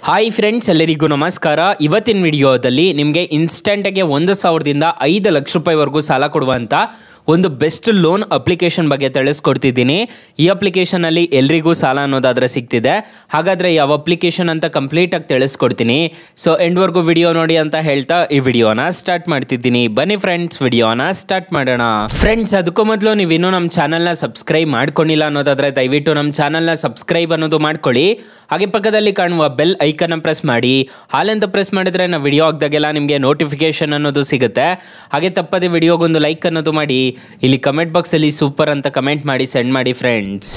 Hi friends, ಎಲ್ಲರಿಗೂ ನಮಸ್ಕಾರ. ಇವತ್ತಿನ ವಿಡಿಯೋದಲ್ಲಿ ನಿಮಗೆ ಇನ್ಸ್ಟೆಂಟಾಗಿ 1,000ದಿಂದ 5 ಲಕ್ಷ ರೂಪಾಯಿವರೆಗೂ ಸಾಲ ಕೊಡುವಂಥ ಒಂದು ಬೆಸ್ಟ್ ಲೋನ್ ಅಪ್ಲಿಕೇಶನ್ ಬಗ್ಗೆ ತಿಳಿಸ್ಕೊಡ್ತಿದ್ದೀನಿ. ಈ ಅಪ್ಲಿಕೇಶನಲ್ಲಿ ಎಲ್ರಿಗೂ ಸಾಲ ಅನ್ನೋದಾದರೆ ಸಿಗ್ತಿದೆ. ಹಾಗಾದರೆ ಯಾವ ಅಪ್ಲಿಕೇಶನ್ ಅಂತ ಕಂಪ್ಲೀಟಾಗಿ ತಿಳಿಸ್ಕೊಡ್ತೀನಿ. ಸೊ ಎಂಡ್ವರೆಗೂ ವಿಡಿಯೋ ನೋಡಿ ಅಂತ ಹೇಳ್ತಾ ಈ ವಿಡಿಯೋನ ಸ್ಟಾರ್ಟ್ ಮಾಡ್ತಿದ್ದೀನಿ. ಬನ್ನಿ ಫ್ರೆಂಡ್ಸ್, ವಿಡಿಯೋನ ಸ್ಟಾರ್ಟ್ ಮಾಡೋಣ. ಫ್ರೆಂಡ್ಸ್, ಅದಕ್ಕೂ ಮೊದಲು ನೀವಿನ್ನೂ ನಮ್ಮ ಚಾನಲ್ನ ಸಬ್ಸ್ಕ್ರೈಬ್ ಮಾಡ್ಕೊಂಡಿಲ್ಲ ಅನ್ನೋದಾದರೆ ದಯವಿಟ್ಟು ನಮ್ಮ ಚಾನಲ್ನ ಸಬ್ಸ್ಕ್ರೈಬ್ ಅನ್ನೋದು ಮಾಡ್ಕೊಳ್ಳಿ. ಹಾಗೆ ಪಕ್ಕದಲ್ಲಿ ಕಾಣುವ ಬೆಲ್ ಐಕನ್ನ ಪ್ರೆಸ್ ಮಾಡಿ. ಹಾಲೆಂತ ಪ್ರೆಸ್ ಮಾಡಿದ್ರೆ ನಾವು ವಿಡಿಯೋ ಹಾಕಿದಾಗೆಲ್ಲ ನಿಮಗೆ ನೋಟಿಫಿಕೇಶನ್ ಅನ್ನೋದು ಸಿಗುತ್ತೆ. ಹಾಗೆ ತಪ್ಪದೆ ವಿಡಿಯೋಗೊಂದು ಲೈಕ್ ಅನ್ನೋದು ಮಾಡಿ. ಇಲ್ಲಿ ಕಮೆಂಟ್ ಬಾಕ್ಸಲ್ಲಿ ಸೂಪರ್ ಅಂತ ಕಮೆಂಟ್ ಮಾಡಿ ಸೆಂಡ್ ಮಾಡಿ ಫ್ರೆಂಡ್ಸ್.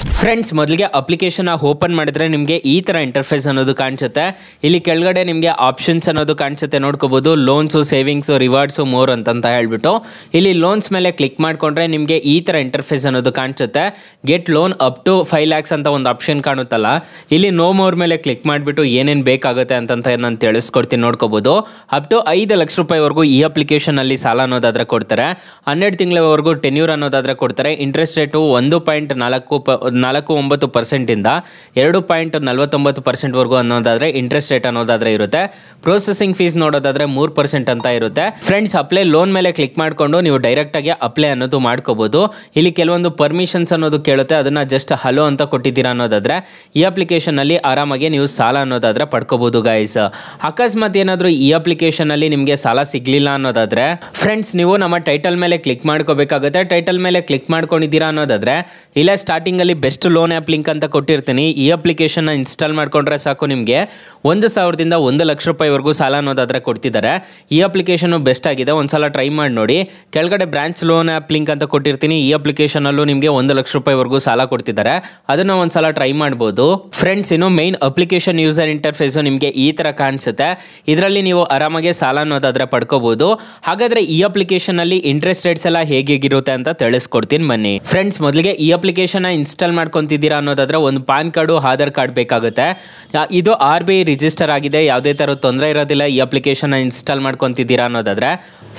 ಮೊದಲಿಗೆ ಅಪ್ಲಿಕೇಶನ್ ಓಪನ್ ಮಾಡಿದ್ರೆ ನಿಮಗೆ ಈ ಥರ ಇಂಟರ್ಫೇಸ್ ಅನ್ನೋದು ಕಾಣಿಸುತ್ತೆ. ಇಲ್ಲಿ ಕೆಳಗಡೆ ನಿಮಗೆ ಆಪ್ಷನ್ಸ್ ಅನ್ನೋದು ಕಾಣಿಸುತ್ತೆ, ನೋಡ್ಕೋಬಹುದು. ಲೋನ್ಸು, ಸೇವಿಂಗ್ಸು, ರಿವಾರ್ಡ್ಸು, ಮೋರ್ ಅಂತ ಹೇಳ್ಬಿಟ್ಟು ಇಲ್ಲಿ ಲೋನ್ಸ್ ಮೇಲೆ ಕ್ಲಿಕ್ ಮಾಡ್ಕೊಂಡ್ರೆ ನಿಮಗೆ ಈ ಥರ ಇಂಟರ್ಫೇಸ್ ಅನ್ನೋದು ಕಾಣಿಸುತ್ತೆ. Get loan up to 5 lakhs ಅಂತ ಒಂದು ಆಪ್ಷನ್ ಕಾಣುತ್ತಲ್ಲ, ಇಲ್ಲಿ ನೋ ಮೋರ್ ಮೇಲೆ ಕ್ಲಿಕ್ ಮಾಡಿಬಿಟ್ಟು ಏನೇನು ಬೇಕಾಗುತ್ತೆ ಅಂತ ನಾನು ತಿಳಿಸ್ಕೊಡ್ತೀನಿ. ನೋಡ್ಕೋಬಹುದು. ಅಪ್ ಟು 5 ಲಕ್ಷ ರೂಪಾಯಿವರೆಗೂ ಈ ಅಪ್ಲಿಕೇಶನಲ್ಲಿ ಸಾಲ ಅನ್ನೋದಾದ್ರೆ ಕೊಡ್ತಾರೆ. 12 ತಿಂಗಳವರೆಗೂ ಟೆನ್ಯೂರ್ ಅನ್ನೋದಾದ್ರೆ ಕೊಡ್ತಾರೆ. ಇಂಟ್ರೆಸ್ಟ್ ರೇಟು 1.49% ಇಂದ 2.49% ವರೆಗೂ ಅನ್ನೋದಾದ್ರೆ ಇಂಟ್ರೆಸ್ಟ್ ರೇಟ್ ಅನ್ನೋದಾದ್ರೆ ಇರುತ್ತೆ. ಪ್ರೊಸೆಸಿಂಗ್ ಫೀಸ್ ನೋಡೋದಾದ್ರೆ 3% ಅಂತ ಇರುತ್ತೆ. ಫ್ರೆಂಡ್ಸ್, ಅಪ್ಲೈ ಲೋನ್ ಮೇಲೆ ಕ್ಲಿಕ್ ಮಾಡಿಕೊಂಡು ನೀವು ಡೈರೆಕ್ಟ್ ಆಗಿ ಅಪ್ಲೈ ಅನ್ನೋದು ಮಾಡ್ಕೋಬಹುದು. ಇಲ್ಲಿ ಕೆಲವೊಂದು ಪರ್ಮಿಷನ್ಸ್ ಅನ್ನೋದು ಕೇಳುತ್ತೆ, ಅದನ್ನ ಜಸ್ಟ್ ಹಲೋ ಅಂತ ಕೊಟ್ಟಿದ್ದೀರಾ ಅನ್ನೋದಾದ್ರೆ ಈ ಅಪ್ಲಿಕೇಶನ್ ಅಲ್ಲಿ ಆರಾಮಾಗಿ ನೀವು ಸಾಲ ಅನ್ನೋದಾದ್ರೆ ಪಡ್ಕೋಬಹುದು ಗೈಸ್. ಅಕಸ್ಮಾತ್ ಏನಾದರೂ ಈ ಅಪ್ಲಿಕೇಶನ್ ಅಲ್ಲಿ ನಿಮಗೆ ಸಾಲ ಸಿಗ್ಲಿಲ್ಲ ಅನ್ನೋದಾದ್ರೆ ಫ್ರೆಂಡ್ಸ್, ನೀವು ನಮ್ಮ ಟೈಟಲ್ ಮೇಲೆ ಕ್ಲಿಕ್ ಮಾಡ್ಕೋಬೇಕಾಗುತ್ತೆ. ಟೈಟಲ್ ಮೇಲೆ ಕ್ಲಿಕ್ ಮಾಡ್ಕೊಂಡಿದ್ದೀರಾ ಅನ್ನೋದಾದ್ರೆ ಇಲ್ಲ ಸ್ಟಾರ್ಟಿಂಗ್ ಅಲ್ಲಿ ಬೆಸ್ಟ್ ಲೋನ್ ಆ್ಯಪ್ ಲಿಂಕ್ ಅಂತ ಕೊಟ್ಟಿರ್ತೀನಿ. ಈ ಅಪ್ಲಿಕೇಶನ್ ಇನ್ಸ್ಟಾಲ್ ಮಾಡ್ಕೊಂಡ್ರೆ ಸಾಕು, ನಿಮಗೆ 1,000ದಿಂದ 1 ಲಕ್ಷ ರೂಪಾಯಿವರೆಗೂ ಸಾಲ ಅನ್ನೋದಾದ್ರೆ ಕೊಡ್ತಿದ್ದಾರೆ. ಈ ಅಪ್ಲಿಕೇಶನ್ ಬೆಸ್ಟ್ ಆಗಿದೆ, ಒಂದ್ಸಲ ಟ್ರೈ ಮಾಡಿ ನೋಡಿ. ಕೆಳಗಡೆ ಬ್ರಾಂಚ್ ಲೋನ್ ಆ್ಯಪ್ ಲಿಂಕ್ ಅಂತ ಕೊಟ್ಟಿರ್ತೀನಿ. ಈ ಅಪ್ಲಿಕೇಶನ್ ಅಲ್ಲೂ ನಿಮಗೆ 1 ಲಕ್ಷ ರೂಪಾಯಿವರೆಗೂ ಸಾಲ ಕೊಡ್ತಿದ್ದಾರೆ, ಅದನ್ನ ಒಂದ್ಸಲ ಟ್ರೈ ಮಾಡ್ಬೋದು. ಫ್ರೆಂಡ್ಸ್, ಇನ್ನು ಮೈನ್ ಅಪ್ಲಿಕೇಶನ್ ಯೂಸರ್ ಇಂಟರ್ಫೇಸ್ ನಿಮಗೆ ಈ ತರ ಕಾಣಿಸುತ್ತೆ. ಇದರಲ್ಲಿ ನೀವು ಆರಾಮಾಗಿ ಸಾಲ ಅನ್ನೋದಾದ್ರೆ ಪಡ್ಕೋಬಹುದು. ಹಾಗಾದ್ರೆ ಈ ಅಪ್ಲಿಕೇಶನ್ ಅಲ್ಲಿ ಇಂಟ್ರೆಸ್ಟ್ ರೇಟ್ಸ್ ಎಲ್ಲ ಹೇಗಿರುತ್ತೆ ಅಂತ ತಿಳಿಸ್ಕೊಡ್ತೀನಿ ಬನ್ನಿ. ಫ್ರೆಂಡ್ಸ್, ಮೊದಲಿಗೆ ಈ ಅಪ್ಲಿಕೇಶನ್ ಇನ್ಸ್ಟಾಲ್ ಮಾಡ್ಕೊಂತಿದ್ದೀರಾ ಅನ್ನೋದಾದ್ರೆ ಒಂದು ಪಾನ್ ಕಾರ್ಡು, ಆಧಾರ್ ಕಾರ್ಡ್ ಬೇಕಾಗುತ್ತೆ. ಇದು RBI ರಿಜಿಸ್ಟರ್ ಆಗಿದೆ, ಯಾವುದೇ ತರ ತೊಂದರೆ ಇರೋದಿಲ್ಲ. ಈ ಅಪ್ಲಿಕೇಶನ್ ಇನ್ಸ್ಟಾಲ್ ಮಾಡ್ಕೊಂತಿದ್ದೀರಾ ಅನ್ನೋದಾದ್ರೆ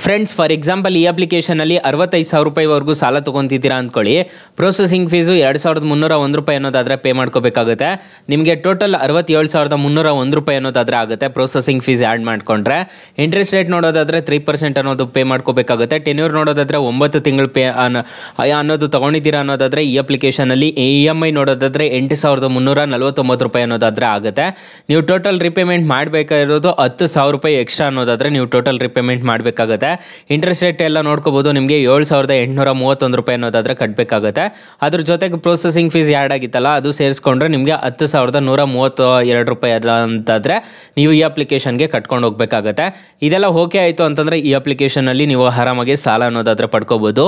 ಫ್ರೆಂಡ್ಸ್, ಫಾರ್ ಎಕ್ಸಾಂಪಲ್ ಈ ಅಪ್ಲಿಕೇಶನ್ ಅಲ್ಲಿ 65,000 ರೂಪಾಯಿವರೆಗೂ ಸಾಲ ತಗೊಂತಿದ್ದೀರಾ ಅಂದ್ಕೊಳ್ಳಿ. ಪ್ರೊಸೆಸಿಂಗ್ ಫೀಸು 2,301 ರೂಪಾಯಿ ಅನ್ನೋದಾದ್ರೆ ಪೇ ಮಾಡ್ಕೋಬೇಕಾಗುತ್ತೆ. ನಿಮಗೆ ಟೋಟಲ್ 67,301 ರೂಪಾಯಿ ಅನ್ನೋದಾದ್ರೆ ಆಗುತ್ತೆ ಪ್ರೊಸೆಸಿಂಗ್ ಫೀಸ್ ಆ್ಯಡ್ ಮಾಡ್ಕೊಂಡ್ರೆ. ಇಂಟ್ರೆಸ್ಟ್ ರೇಟ್ ನೋಡೋದಾದ್ರೆ 3% ಅನ್ನೋದು ಪೇ ಮಾಡ್ಕೋಬೇಕಾಗುತ್ತೆ. ಟೆನ್ಯೂರ್ ನೋಡೋದಾದ್ರೆ 9 ತಿಂಗಳು ಪೇ ಅನ್ನೋದು ತಗೊಂಡಿದ್ದೀರಾ ಅನ್ನೋದಾದ್ರೆ ಈ ಅಪ್ಲಿಕೇಶನ್ ಅಲ್ಲಿ EMI ನೋಡೋದಾದ್ರೆ 8,349 ರೂಪಾಯಿ ಅನ್ನೋದಾದ್ರೆ ಆಗುತ್ತೆ. ನೀವು ಟೋಟಲ್ ರಿಪೇಮೆಂಟ್ ಮಾಡಬೇಕಾಗಿರೋದು 10,000 ರೂಪಾಯಿ ಎಕ್ಸ್ಟ್ರಾ ಅನ್ನೋದಾದ್ರೆ ನೀವು ಟೋಟಲ್ ರಿಪೇಮೆಂಟ್ ಮಾಡಬೇಕಾಗುತ್ತೆ. ಇಂಟ್ರೆಸ್ಟ್ ರೇಟ್ ಎಲ್ಲ ನೋಡ್ಕೋಬಹುದು. ನಿಮಗೆ 7,831 ರೂಪಾಯಿ ಅನ್ನೋದಾದ್ರೆ ಕಟ್ಟಬೇಕಾಗುತ್ತೆ. ಅದ್ರ ಜೊತೆಗೆ ಪ್ರೊಸೆಸಿಂಗ್ ಫೀಸ್ ಆ್ಯಡ್ ಆಗಿತ್ತಲ್ಲ, ಅದು ಸೇರಿಸ್ಕೊಂಡ್ರೆ ನಿಮಗೆ 10,132 ರೂಪಾಯಿ ಅಂತಾದ್ರೆ ನೀವು ಈ ಅಪ್ಲಿಕೇಶನ್ಗೆ ಕಟ್ಕೊಂಡು ಹೋಗ್ಬೇಕಾಗುತ್ತೆ. ಇದೆಲ್ಲ ಓಕೆ ಆಯಿತು ಅಂತಂದ್ರೆ ಈ ಅಪ್ಲಿಕೇಶನ್ ಅಲ್ಲಿ ನೀವು ಆರಾಮಾಗಿ ಸಾಲ ಅನ್ನೋದಾದ್ರೆ ಪಡ್ಕೋಬಹುದು.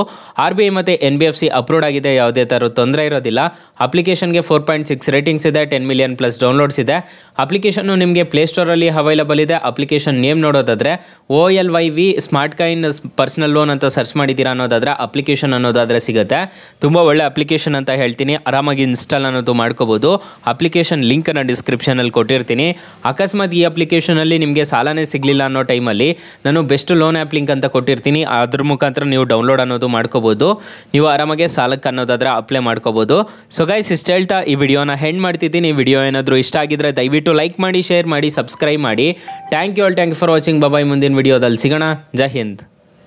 RBI ಮತ್ತು NBFC ಅಪ್ರೂವ್ಡ್ ಆಗಿದೆ, ಯಾವುದೇ ಥರ ತೊಂದರೆ ಇರೋದಿಲ್ಲ. ಅಪ್ಲಿಕೇಶನ್ಗೆ 4.6 ರೇಟಿಂಗ್ಸ್ ಇದೆ, 10 ಮಿಲಿಯನ್ ಪ್ಲಸ್ ಡೌನ್ಲೋಡ್ಸ್ ಇದೆ. ಅಪ್ಲಿಕೇಶನ್ ನಿಮಗೆ ಪ್ಲೇಸ್ಟೋರಲ್ಲಿ ಅವೈಲಬಲ್ ಇದೆ. ಅಪ್ಲಿಕೇಶನ್ ನೇಮ್ ನೋಡೋದಾದ್ರೆ OLYV smart coin personal loan ಅಂತ ಸರ್ಚ್ ಮಾಡಿದ್ದೀರಾ ಅನ್ನೋದಾದ್ರೆ ಅಪ್ಲಿಕೇಶನ್ ಅನ್ನೋದಾದ್ರೆ ಸಿಗುತ್ತೆ. ತುಂಬ ಒಳ್ಳೆ ಅಪ್ಲಿಕೇಶನ್ ಅಂತ ಹೇಳ್ತೀನಿ, ಆರಾಮಾಗಿ ಇನ್ಸ್ಟಾಲ್ ಅನ್ನೋದು ಮಾಡ್ಕೋಬಹುದು. ಅಪ್ಲಿಕೇಶನ್ ಲಿಂಕ್ ಅನ್ನು ಡಿಸ್ಕ್ರಿಪ್ಷನ್ ಅಲ್ಲಿ ಕೊಟ್ಟಿರ್ತೀನಿ. ಅಕಸ್ಮಾತ್ ಈ ಅಪ್ಲಿಕೇಶನ್ ಅಲ್ಲಿ ನಿಮಗೆ ಸಾಲನೇ ಸಿಗಲಿಲ್ಲ ಅನ್ನೋ ಟೈಮಲ್ಲಿ ನಾನು ಬೆಸ್ಟ್ ಲೋನ್ ಆ್ಯಪ್ ಲಿಂಕ್ ಅಂತ ಕೊಟ್ಟಿರ್ತೀನಿ, ಅದ್ರ ಮುಖಾಂತರ ನೀವು ಡೌನ್ಲೋಡ್ ಅನ್ನೋದು ಮಾಡ್ಕೋಬಹುದು. ನೀವು ಆರಾಮಾಗಿ ಸಾಲಕ್ಕೆ ಅನ್ನೋದಾದ್ರೆ ಅಪ್ಲೈ ಮಾಡ್ಕೋಬಹುದು. ಸೊ ಗೈಸ್, ಇಷ್ಟು ಹೇಳ್ತಾ ಈ ವಿಡಿಯೋನ ಹೆಂಡ್ ಮಾಡ್ತಿದ್ದೀನಿ. ಈ ವಿಡಿಯೋ ಏನಾದರೂ ಇಷ್ಟ ಆಗಿದ್ರೆ ದಯವಿಟ್ಟು ಲೈಕ್ ಮಾಡಿ, ಶೇರ್ ಮಾಡಿ, ಸಬ್ಸ್ಕ್ರೈಬ್ ಮಾಡಿ. Thank you for watching. Bye. ಮುಂದಿನ ವಿಡಿಯೋದಲ್ಲಿ ಸಿಗೋಣ. ಜೈ ಹಿಂದ್.